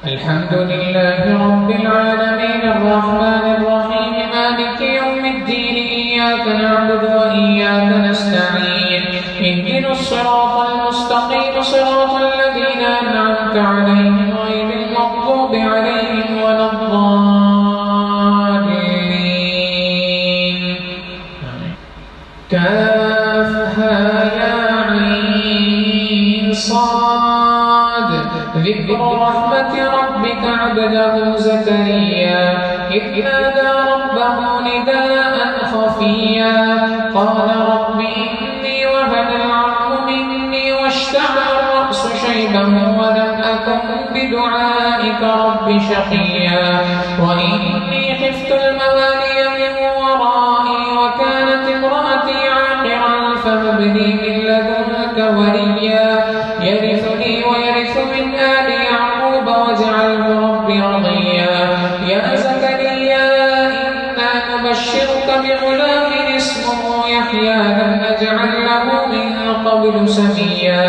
الحمد لله رب العالمين الرحمن الرحيم مالك يوم الدين إياك نعبد وإياك نستعين اهدنا الصراط المستقيم صراط الذين أنعمت عليهم غير المغضوب عليهم ولا الضالين. كافها يا عين صاد ذكر رحمة ربك عبده زكريا إذ نادى ربه نداء خفيا قال رب إني وهن العظم مني واشتعل الرأس شيبا ولم أكن بدعائك رب شقيا وإني خفت الموالي من ورائي وكانت امرأتي عاقرا فهب لي من لدنك وليا يرثني ويرث من آل يعقوب واجعله رب رضيا يا زكريا إنا نبشرك بغلام اسمه يحيى لم نجعل له من قبل سميا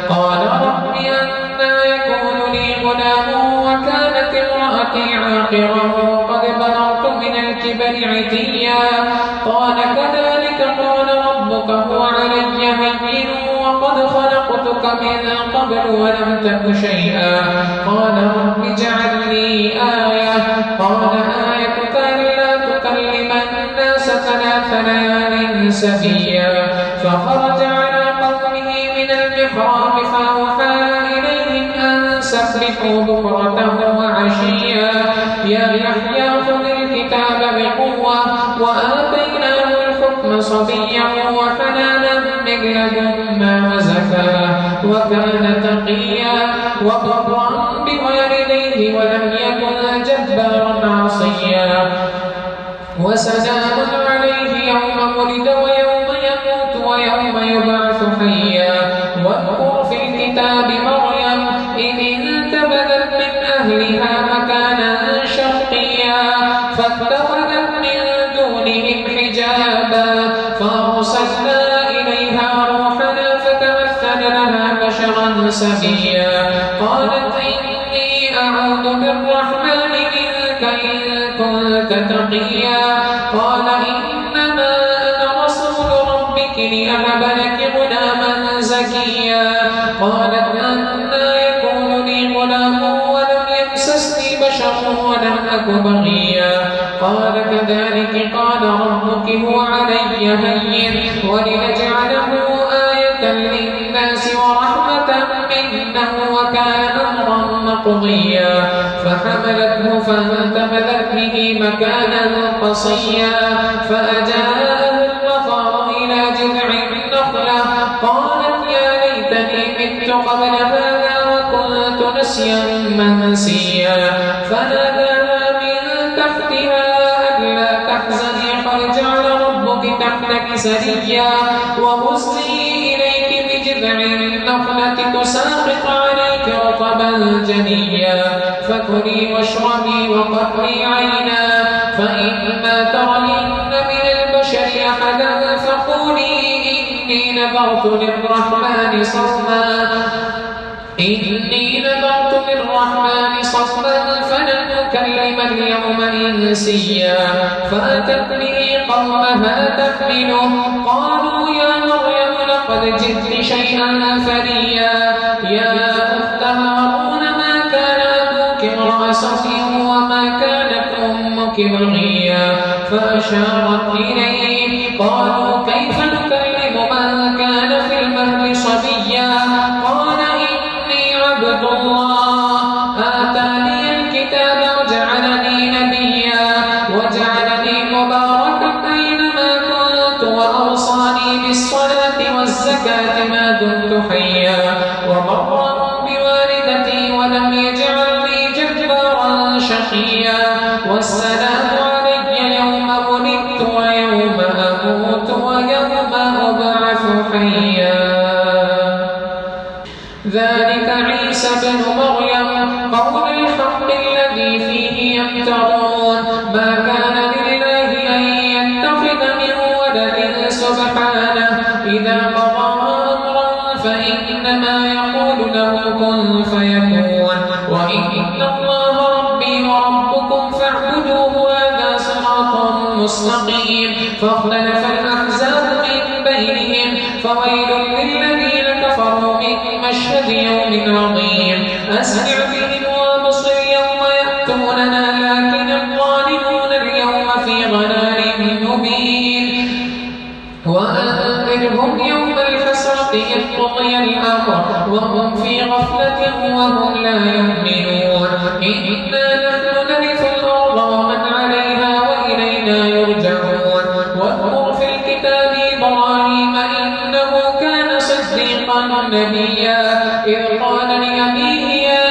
قال رب أنى يكون لي غلام وكانت امرأتي عاقرا وقد بلغت من الكبر عتيا قال كذلك قال ربك هو علي هين وقد خلقتك من قبل ولم تك شيئا قال رب اجعل لي آية قال آيتك ألا تكلم الناس 3 ليال سفيا فخرج على قومه من المحراب فأوحى إليهم أن سبحوا بكرة وعشيا يا يحيى خذ الكتاب بقوة وآتيناه الحكم صبيا وحنانا من لدنا وزكاة وكان تقيا وبرا بوالديه ولم يكن جبارا عصيا وسلام عليه يوم ولد ويوم يموت ويوم يبعث حيا واذكر في الكتاب مريم إذ انتبذت من أهلها مكانا شرقيا فاتخذت من دونهم حجابا فأرسلنا إليها روحنا فتمثل لها بشرا سويا قالت إني أعوذ بالرحمن منك إن كنت تقيا قال إنما أنا رسول ربك لأهب لك غلاما زكيا قالت أنى يكون لي غلام ولم يمسسني بشر ولم أك بغيا قال كذلك قال ربك هو علي هين ولنجعله آية للناس ورحمة منا وكان أمرا مقضيا فحملته فانتبذت به مكانا قصيا فأجاءه المخاض إلى جذع النخلة قالت يا ليتني مت قبل هذا وكنت نسيا منسيا فناداها من تحتها ألا تحزني قد جعل ربك تحتك سريا وهزي إليك بجذع النخلة تساقط عليك رطبا جنيا فكلي واشربي وقري عينا فإما ترين من البشر أحدا فقولي إني نذرت للرحمن صوما فلن أكلم اليوم إنسيا فأتت به قومها تحمله قالوا يا مريم لقد جئت شيئا فريا يا أخت هارون ما كان أبوك امرأ سوء وما كانت أمك بغيا فأشارت إليه قالوا كيف نكلم من كان في المهد صبيا قال إني عبد الله آتاني الكتاب وجعلني نبيا وجعلني مباركا أينما كنت وأوصاني بالصلاة والزكاة ما دمت حيا وبرا بوالدتي ولم يجعلني جبارا شقيا والسلام علي يوم ولدت ويوم أموت ويوم أبعث حيا ذلك عيسى بن مريم قول الحق الذي فيه يمترون ما كان لله أن يتخذ من ولد سبحانه إذا قضى أمرا فإنما يقول له كن فيكون وإن الله مستقيم فاختلف الأحزاب من بينهم فويل للذين كفروا من مشهد يوم عظيم أسمع بهم وابصر يوم يأتوننا لكن الظالمون اليوم في ضلال مبين وأنذرهم يوم الحسرة إذ قضي الأمر وهم في غفلة وهم لا يؤمنون إنا نحن نرث الأرض ومن عليها وإلينا يرجعون واذكر في الكتاب إبراهيم إنه كان صديقا نبيا إذ قال لأبيه يا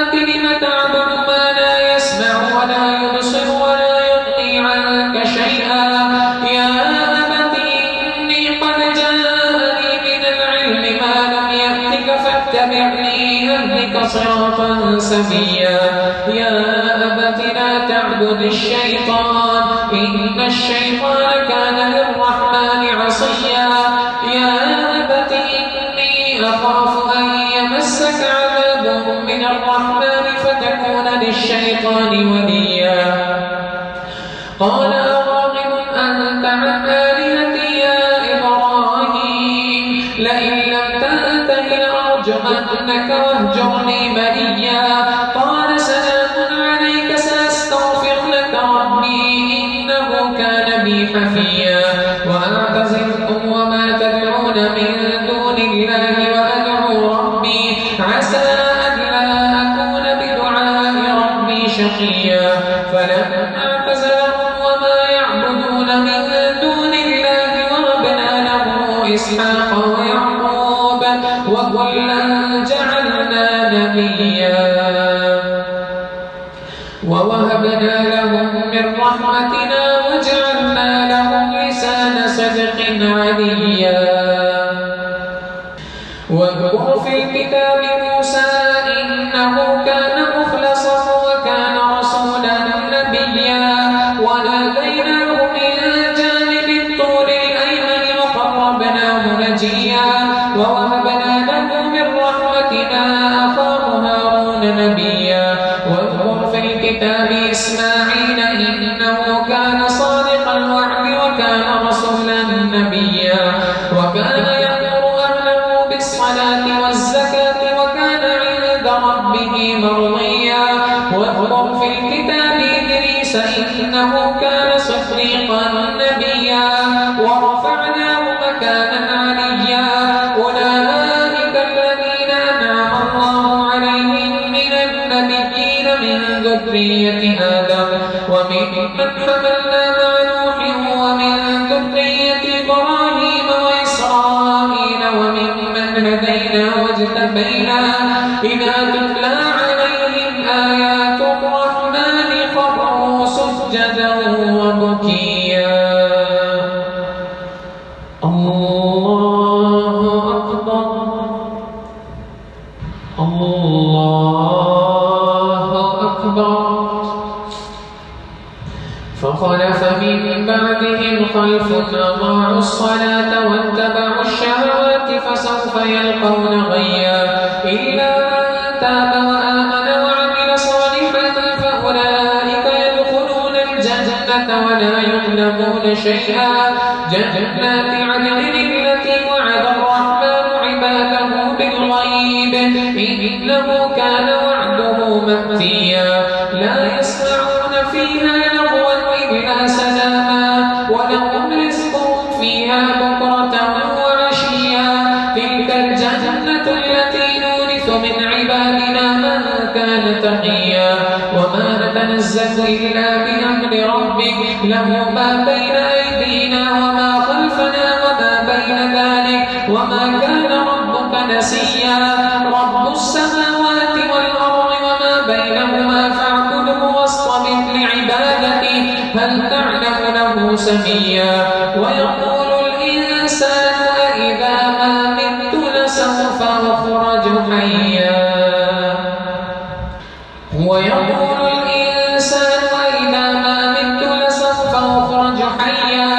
أبت لم تعبد ما لا يسمع ولا يبصر ولا يغني عنك شيئا يا أبت إني قد جاءني من العلم ما لم يأتك فاتبعني أهدك صراطا سويا يا أبت لا تعبد الشيطان إن الشيطان كان للرحمن عصيا يا أبت إني أخاف أن يمسك عذاب من الرحمن فتكون للشيطان وليا قال أراغب أنت عن آلهتي يا إبراهيم لئن لم تنته لأرجمنك واهجرني مليا قال سلام عليك سأستغفر لك ربي إنه كان بي حفيا وأعتزلكم وما تدعون من دون الله وأدعو ربي عسى ألا أكون بدعاء ربي شقيا فلما اعتزلهم وما يعبدون من دون الله وهبنا له إسحاق ويعقوب وكلا جعلنا نبيا ووهبنا لهم من رحمتنا وجعلنا لهم لسان صدق عليا واذكر في الكتاب موسى إنه كان مخلصا وكان رسولا نبيا وناديناه من جانب الطور الأيمن وقربناه نجيا ووهبنا له من رحمتنا أخاه هارون نبيا واذكر في الكتاب إسماعيل إنه كان صادق الوعد وكان رسولا نبيا وكان يأمر أهله بالصلاة والزكاة وكان عند ربه مرضيا واذكر في الكتاب إدريس إنه كان صديقا نبيا ورفعناه مكانا عليا أولئك الذين أنعم الله عليهم من النبيين من ذرية آدم وممن حملنا مع نوح ومن ذرية إبراهيم وإسرائيل وممن هدينا واجتبينا إذا تتلى عليهم آيات الرحمن خروا سجدا وبكيا الله أكبر الله أكبر فخلف من بعدهم خلف أضاعوا الصلاة واتبعوا الشهوات فسوف يلقون غيا إلا من تاب وآمن وعمل صالحا فأولئك يدخلون الجنة ولا يظلمون شيئا جنات عدن التي وعد الرحمن عباده بالغيب إنه كان وعده مأتيا لا يسمعون فيها لغوا إلا سلاما ولهم رزقهم فيها بكرة وعشيا تلك الجنة التي نورث من عبادنا من كان تقيا وما نتنزل إلا بأمر ربك له ما بين أيدينا وما خلفنا وما بين ذلك وما كان ربك نسيا رب السماوات والأرض وما بينهما فاعبده واصطبر لعبادته هل تعلم له سميا ويقول الإنسان أإذا ما مت لسوف أخرج حيا ويقول الإنسان أإذا ما مت لسوف أخرج حيا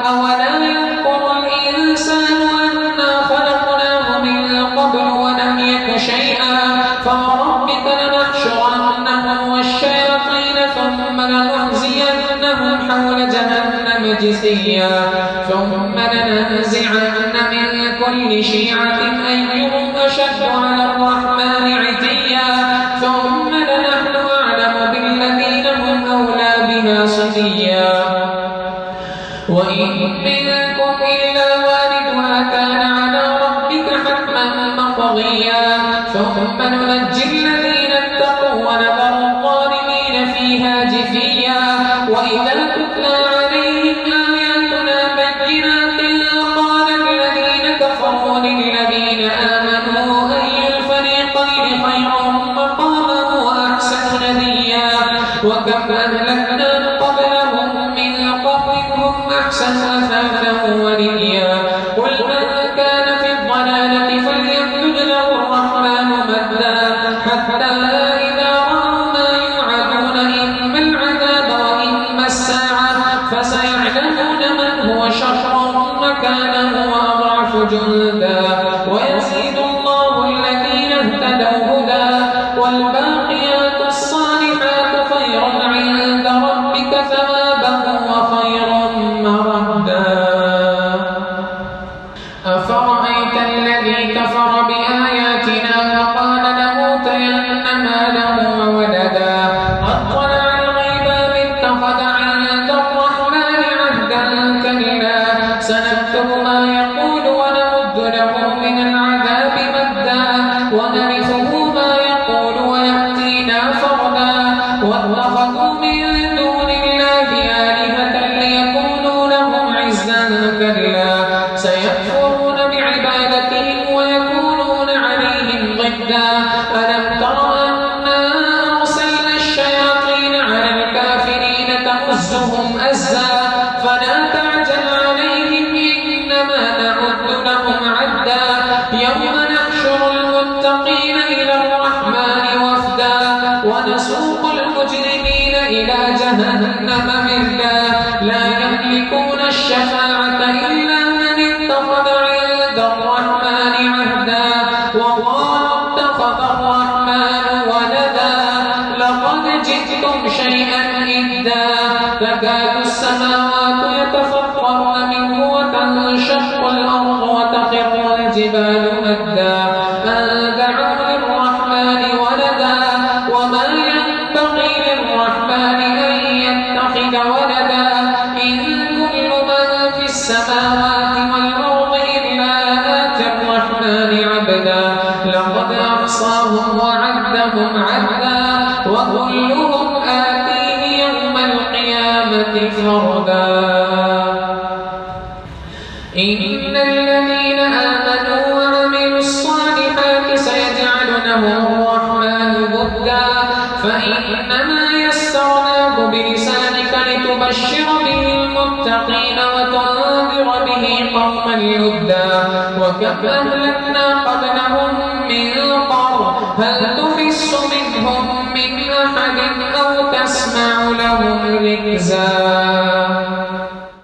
أولا يذكر الإنسان أنا خلقناه من قبل ولم يك شيئا فوربك لنحشرنهم والشياطين ثم لنحزينهم حول جهنم جثيا ثم لننزعن من كل شيعة أيهم أشد على الرحمن عتيا ثم لنحن أعلم بالذين هم أولى بها صليا وإن منكم إلا واردها كان على ربك حتما مقضيا ثم ننجي الذين اتقوا ونذر الظالمين فيها جثيا وإذا تتلى عليهم آياتنا بينات قال الذين كفروا للذين آمنوا أي الفريقين خير مقاما وأحسن نديا وكم أهلكنا قبلهم من قرن هم أحسن أثاثا وليا قل من كان في الضلالة فليمدد له الرحمن مدا حتى إذا رأوا ما يوعدون إما العذاب وإما الساعة فسيعلمون من هو شر مكانا وأضعف جندا ويزيد الله الذين اهتدوا هدى والباقيات الصالحات خير عند ربك ثوابا وخير مردا أفرأيت الذي كفر بآياتنا وقال لأوتين مالا وولدا أطلع الغيب أم اتخذ عند الرحمن عهدا كلا سنكتب ما يقول ونمد له من العذاب مدا ونرثه ما يقول ويأتينا فردا واتخذوا من دون الله آلهة ليكونوا لهم عزا كلا سيكفرون بعبادتهم ويكونون عليهم ضدا ألم تر أنا أرسلنا الشياطين على الكافرين تؤزهم أزا فلا تعجل عليهم إنما نعد لهم عدا يوم نحشر المتقين إلى الرحمن وفدا ونسوق المجرمين إلى جهنم مردا لا يملكون الشفاعة إلا من اتخذ عند الرحمن عهدا وقالوا اتخذ الرحمن ولدا لقد جئتم شيئا إدا تكاد السماوات يتفطرن منه وتنشق الأرض وتخر الجبال مدا أن دعوا للرحمن ولدا وما ينبغي للرحمن أن يتخذ ولدا إن كل من في السماوات والأرض إلا آتي الرحمن عبدا لقد أحصاهم وعدهم عدا وكلهم آتيه يوم القيامة فردا إن الذين آمنوا وعملوا الصالحات سيجعل لهم الرحمن ودا فإنما يسرناه بلسانك لتبشر به المتقين وتنذر به قوما لدا وكم أهلكنا قبلهم من قرن هل تحس منهم من أحد أو تسمع لهم ركزا